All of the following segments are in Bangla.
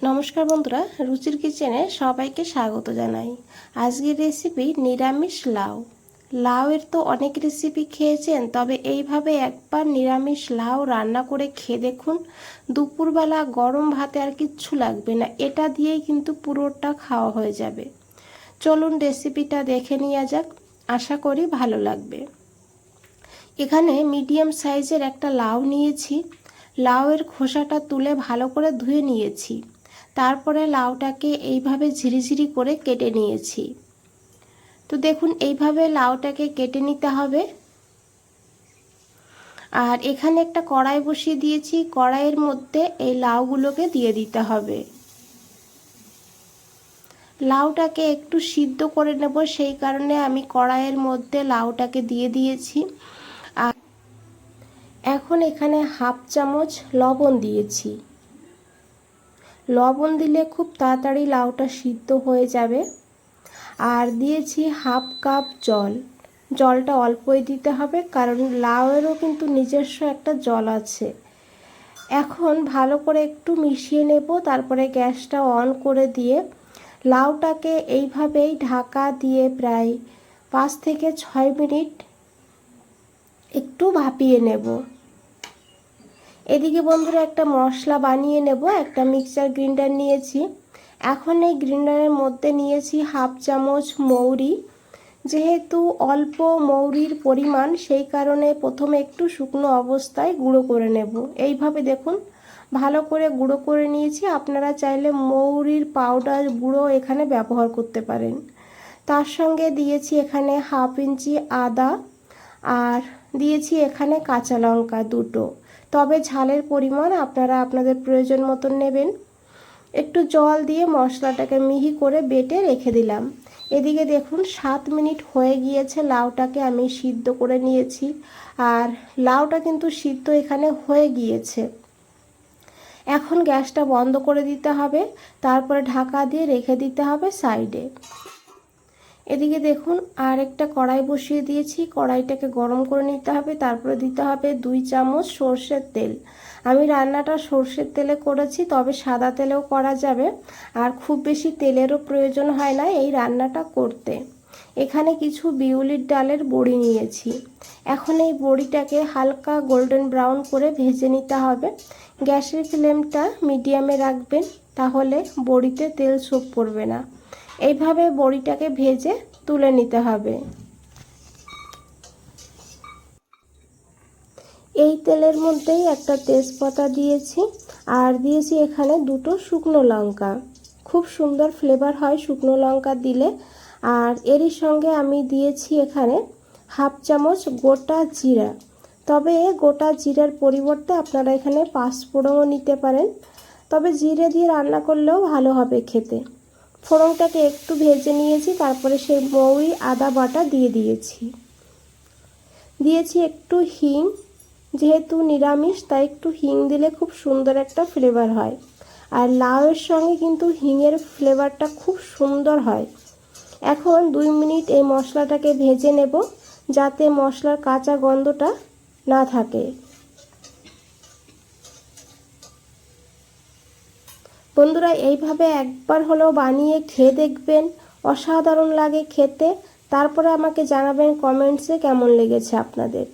নমস্কার বন্ধুরা, রুচির কিচেনে সবাইকে স্বাগত জানাই। আজকের রেসিপি নিরামিষ লাউ। লাউয়ের তো অনেক রেসিপি খেয়েছেন, তবে এইভাবে একবার নিরামিষ লাউ রান্না করে খেয়ে দেখুন। দুপুরবেলা গরম ভাতে আর কিচ্ছু লাগবে না, এটা দিয়েই কিন্তু পুরোটা খাওয়া হয়ে যাবে। চলুন রেসিপিটা দেখে নেওয়া যাক, আশা করি ভালো লাগবে। এখানে মিডিয়াম সাইজের একটা লাউ নিয়েছি। লাউয়ের খোসাটা তুলে ভালো করে ধুয়ে নিয়েছি। তারপরে লাউটাকে এইভাবে ঝিরিঝিরি করে কেটে নিয়েছি। তো দেখুন এইভাবে লাউটাকে কেটে নিতে হবে। আর এখানে একটা কড়াই বসিয়ে দিয়েছি, কড়াইয়ের মধ্যে এই লাউগুলোকে দিয়ে দিতে হবে। লাউটাকে একটু সিদ্ধ করে নেব, সেই কারণে আমি কড়াইয়ের মধ্যে লাউটাকে দিয়ে দিয়েছি। আর এখন এখানে হাফ চামচ লবণ দিয়েছি। লবণ দিলে খুব তাড়াতাড়ি লাউটা সিদ্ধ হয়ে যাবে। আর দিয়েছি হাফ কাপ জল। জলটা অল্পই দিতে হবে, কারণ লাউয়েরও কিন্তু নিজস্ব একটা জল আছে। এখন ভালো করে একটু মিশিয়ে নেব, তারপরে গ্যাসটা অন করে দিয়ে লাউটাকে এইভাবেই ঢাকা দিয়ে প্রায় 5 থেকে 6 মিনিট একটু ভাপিয়ে নেব। এদিকে বন্ধুরা একটা মশলা বানিয়ে নেব। একটা মিক্সচার গ্রাইন্ডার নিয়েছি। এখন এই গ্রাইন্ডারের মধ্যে নিয়েছি হাফ চামচ মৌরি। যেহেতু অল্প মৌরির পরিমাণ, সেই কারণে প্রথমে একটু শুকনো অবস্থায় গুঁড়ো করে নেব। এইভাবে দেখুন ভালো করে গুঁড়ো করে নিয়েছি। আপনারা চাইলে মৌরির পাউডার গুঁড়ো এখানে ব্যবহার করতে পারেন। তার সঙ্গে দিয়েছি এখানে হাফ ইঞ্চি আদা, আর দিয়েছি এখানে কাঁচা লঙ্কা দুটো। তবে ঝালের পরিমাণ আপনারা আপনাদের প্রয়োজন মতন নেবেন। একটু জল দিয়ে মশলাটাকে মিহি করে বেটে রেখে দিলাম। এদিকে দেখুন 7 মিনিট হয়ে গিয়েছে, লাউটাকে আমি সিদ্ধ করে নিয়েছি। আর লাউটা কিন্তু সিদ্ধ এখানে হয়ে গিয়েছে। এখন গ্যাসটা বন্ধ করে দিতে হবে, তারপরে ঢাকা দিয়ে রেখে দিতে হবে সাইডে। এদিকে দেখুন আর একটা কড়াই বসিয়ে দিয়েছি। কড়াইটাকে গরম করে নিতে হবে, তারপরে দিতে হবে 2 চামচ সর্ষের তেল। আমি রান্নাটা সর্ষের তেলে করেছি, তবে সাদা তেলেও করা যাবে। আর খুব বেশি তেলেরও প্রয়োজন হয় না এই রান্নাটা করতে। এখানে কিছু বিউলির ডালের বড়ি নিয়েছি। এখন এই বড়িটাকে হালকা গোল্ডেন ব্রাউন করে ভেজে নিতে হবে। গ্যাসের ফ্লেমটা মিডিয়ামে রাখবেন, তাহলে বড়িতে তেল ছোপ পড়বে না। এইভাবে বড়িটাকে ভেজে তুলে নিতে হবে। এই তেলের মধ্যেই একটা তেজপাতা দিয়েছি, আর দিয়েছি এখানে 2টো শুকনো লঙ্কা। খুব সুন্দর ফ্লেভার হয় শুকনো লঙ্কা দিলে। আর এরই সঙ্গে আমি দিয়েছি এখানে হাফ চামচ গোটা জিরা। তবে গোটা জিরার পরিবর্তে আপনারা এখানে 5 ফোড়নও নিতে পারেন, তবে জিরে দিয়ে রান্না করলেও ভালো হবে খেতে। ফোড়নটাকে একটু ভেজে নিয়েছি, তারপরে সেই মৌরি আদা বাটা দিয়ে দিয়েছি একটু হিং। যেহেতু নিরামিষ, তাই একটু হিং দিলে খুব সুন্দর একটা ফ্লেভার হয়। আর লাউয়ের সঙ্গে কিন্তু হিংয়ের ফ্লেভারটা খুব সুন্দর হয়। এখন 2 মিনিট এই মশলাটাকে ভেজে নেব, যাতে মশলার কাঁচা গন্ধটা না থাকে। বন্ধুরা এইভাবে একবার হলেও বানিয়ে খেয়ে দেখবেন, অসাধারণ লাগে খেতে। তারপরে আমাকে জানাবেন কমেন্টসে কেমন লেগেছে আপনাদের।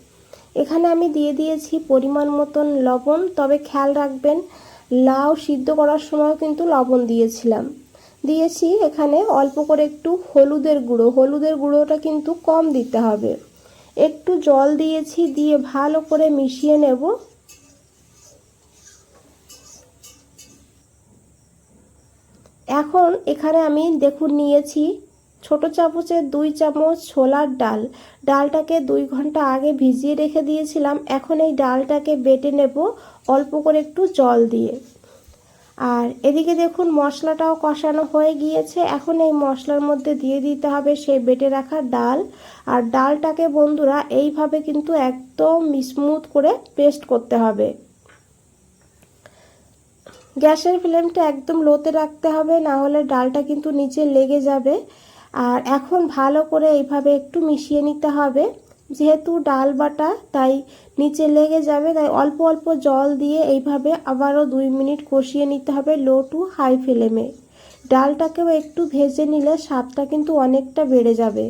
এখানে আমি দিয়ে দিয়েছি পরিমাণ মতন লবণ, তবে খেয়াল রাখবেন লাউ সিদ্ধ করার সময় কিন্তু লবণ দিয়েছিলাম। দিয়েছি এখানে অল্প করে একটু হলুদের গুঁড়ো। হলুদের গুঁড়োটা কিন্তু কম দিতে হবে। একটু জল দিয়েছি, দিয়ে ভালো করে মিশিয়ে নেব। এখন এখানে আমি দেখুন নিয়েছি ছোট চামচের 2 চামচ ছোলার ডাল। ডালটাকে 2 ঘন্টা আগে ভিজিয়ে রেখে দিয়েছিলাম। এখন এই ডালটাকে বেটে নেব অল্প করে একটু জল দিয়ে। আর এদিকে দেখুন মশলাটাও কষানো হয়ে গিয়েছে। এখন এই মশলার মধ্যে দিয়ে দিতে হবে সেই বেটে রাখা ডাল। আর ডালটাকে বন্ধুরা এইভাবে কিন্তু একদম স্মুথ করে পেস্ট করতে হবে। গ্যাসের ফ্লেমটা একদম লোতে রাখতে হবে, না হলে ডালটা কিন্তু নিচে লেগে যাবে। আর এখন ভালো করে এইভাবে একটু মিশিয়ে নিতে হবে। যেহেতু ডাল বাটা তাই নিচে লেগে যাবে, তাই অল্প অল্প জল দিয়ে এইভাবে আবারও 2 মিনিট কষিয়ে নিতে হবে লো টু হাই ফ্লেমে। ডালটাকেও একটু ভেজে নিলে স্বাদটা কিন্তু অনেকটা বেড়ে যাবে।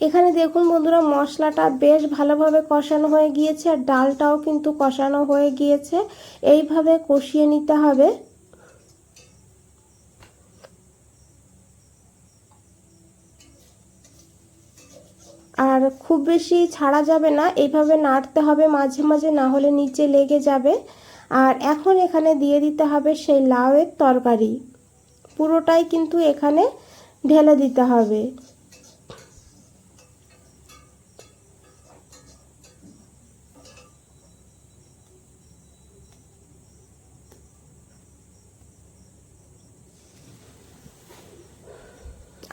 এখানে দেখুন বন্ধুরা, মশলাটা বেশ ভালোভাবে কষানো হয়ে গিয়েছে আর ডালটাও কিন্তু কষানো হয়ে গিয়েছে। এইভাবে কষিয়ে নিতে হবে। আর খুব বেশি ছাড়া যাবে না, এইভাবে নাড়তে হবে মাঝে মাঝে, না হলে নিচে লেগে যাবে। আর এখন এখানে দিয়ে দিতে হবে সেই লাউয়ের তরকারি, পুরোটাই কিন্তু এখানে ঢেলে দিতে হবে।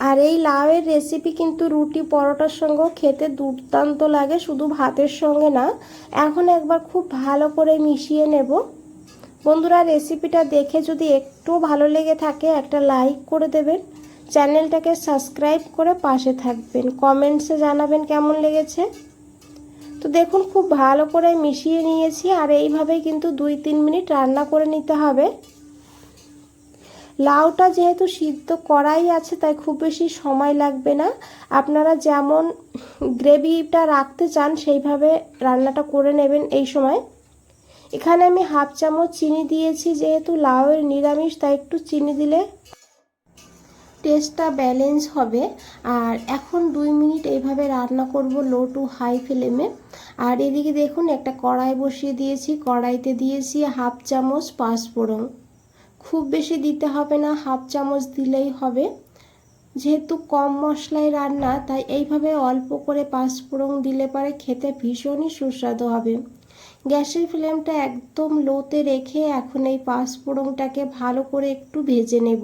আর এই লাউয়ের রেসিপি কিন্তু রুটি পরোটার সঙ্গেও খেতে দুর্দান্ত লাগে, শুধু ভাতের সঙ্গে না। এখন একবার খুব ভালো করে মিশিয়ে নেব। বন্ধুরা, রেসিপিটা দেখে যদি একটু ভালো লেগে থাকে একটা লাইক করে দেবেন, চ্যানেলটাকে সাবস্ক্রাইব করে পাশে থাকবেন, কমেন্টসে জানাবেন কেমন লেগেছে। তো দেখুন খুব ভালো করে মিশিয়ে নিয়েছি আর এইভাবেই কিন্তু 2-3 মিনিট রান্না করে নিতে হবে। লাউটা যেহেতু সিদ্ধ করাই আছে তাই খুব বেশি সময় লাগবে না। আপনারা যেমন গ্রেভিটা রাখতে চান সেইভাবে রান্নাটা করে নেবেন। এই সময় এখানে আমি 1/2 চামচ চিনি দিয়েছি, যেহেতু লাউয়ের নিরামিষ তাই একটু চিনি দিলে টেস্টটা ব্যালেন্স হবে। আর এখন 2 মিনিট এইভাবে রান্না করব লো টু হাই ফ্লেমে। আর এদিকে দেখুন একটা কড়াই বসিয়ে দিয়েছি, কড়াইতে দিয়েছি 1/2 চামচ পাঁচফোড়ন। খুব বেশি দিতে হবে না, 1/2 চামচ দিলেই হবে। যেহেতু কম মশলায় রান্না তাই এইভাবে অল্প করে পাঁচফোড়ন দিলে পরে খেতে ভীষণই সুস্বাদু হবে। গ্যাসের ফ্লেমটা একদম লোতে রেখে এখন এই পাঁচফোড়নটাকে ভালো করে একটু ভেজে নেব।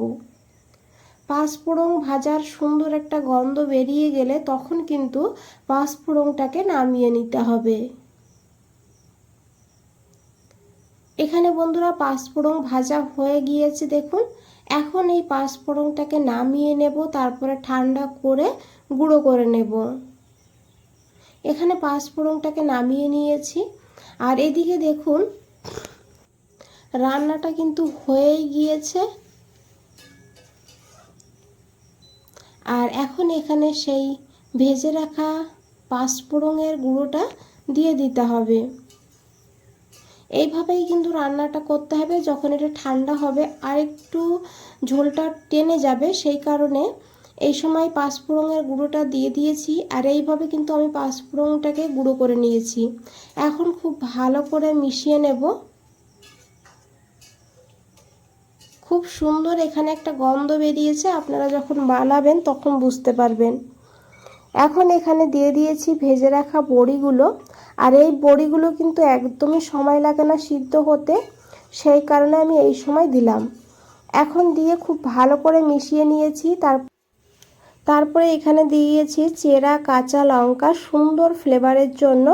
পাঁচফোড়ন ভাজার সুন্দর একটা গন্ধ বেরিয়ে গেলে তখন কিন্তু পাঁচফোড়নটাকে নামিয়ে নিতে হবে। এখানে বন্ধুরা পাঁচফোড়ন ভাজা হয়ে গিয়েছে দেখুন। এখন এই পাঁচফোড়নটাকে নামিয়ে নেব, তারপরে ঠান্ডা করে গুঁড়ো করে নেব। এখানে পাঁচফোড়নটাকে নামিয়ে নিয়েছি। আর এদিকে দেখুন রান্নাটা কিন্তু হয়েই গিয়েছে। আর এখন এখানে সেই ভেজে রাখা পাঁচফোড়নের গুঁড়োটা দিয়ে দিতে হবে। এইভাবেই কিন্তু রান্নাটা করতে হবে। যখন এটা ঠান্ডা হবে আর একটু ঝোলটা টেনে যাবে, সেই কারণে এই সময় পাঁচফোড়নের গুঁড়োটা দিয়ে দিয়েছি। আর এইভাবে কিন্তু আমি পাঁচফোড়নটাকে গুঁড়ো করে নিয়েছি। এখন খুব ভালো করে মিশিয়ে নেব। খুব সুন্দর এখানে একটা গন্ধ বেরিয়েছে, আপনারা যখন বানাবেন তখন বুঝতে পারবেন। এখন এখানে দিয়ে দিয়েছি ভেজে রাখা বড়িগুলো। আর এই বড়িগুলো কিন্তু একদমই সময় লাগে না সিদ্ধ হতে, সেই কারণে আমি এই সময় দিলাম। এখন দিয়ে খুব ভালো করে মিশিয়ে নিয়েছি। তারপরে এখানে দিয়েছি চেরা কাঁচা লঙ্কা সুন্দর ফ্লেভারের জন্য,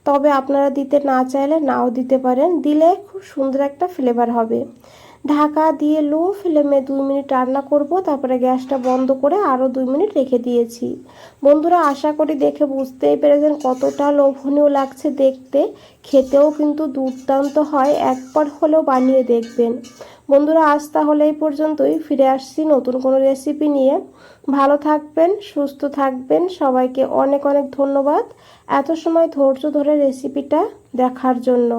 তবে আপনারা দিতে না চাইলে নাও দিতে পারেন, দিলে খুব সুন্দর একটা ফ্লেভার হবে। ঢাকা দিয়ে লো ফ্লেমে 2 মিনিট রান্না করব, তারপরে গ্যাসটা বন্ধ করে আরও 2 মিনিট রেখে দিয়েছি। বন্ধুরা, আশা করি দেখে বুঝতেই পেরেছেন কতটা লোভনীয় লাগছে দেখতে, খেতেও কিন্তু দুর্দান্ত হয়। একবার হলেও বানিয়ে দেখবেন। বন্ধুরা, আজ তাহলে এই পর্যন্তই, ফিরে আসছি নতুন কোনো রেসিপি নিয়ে। ভালো থাকবেন, সুস্থ থাকবেন, সবাইকে অনেক অনেক ধন্যবাদ এত সময় ধৈর্য ধরে রেসিপিটা দেখার জন্য।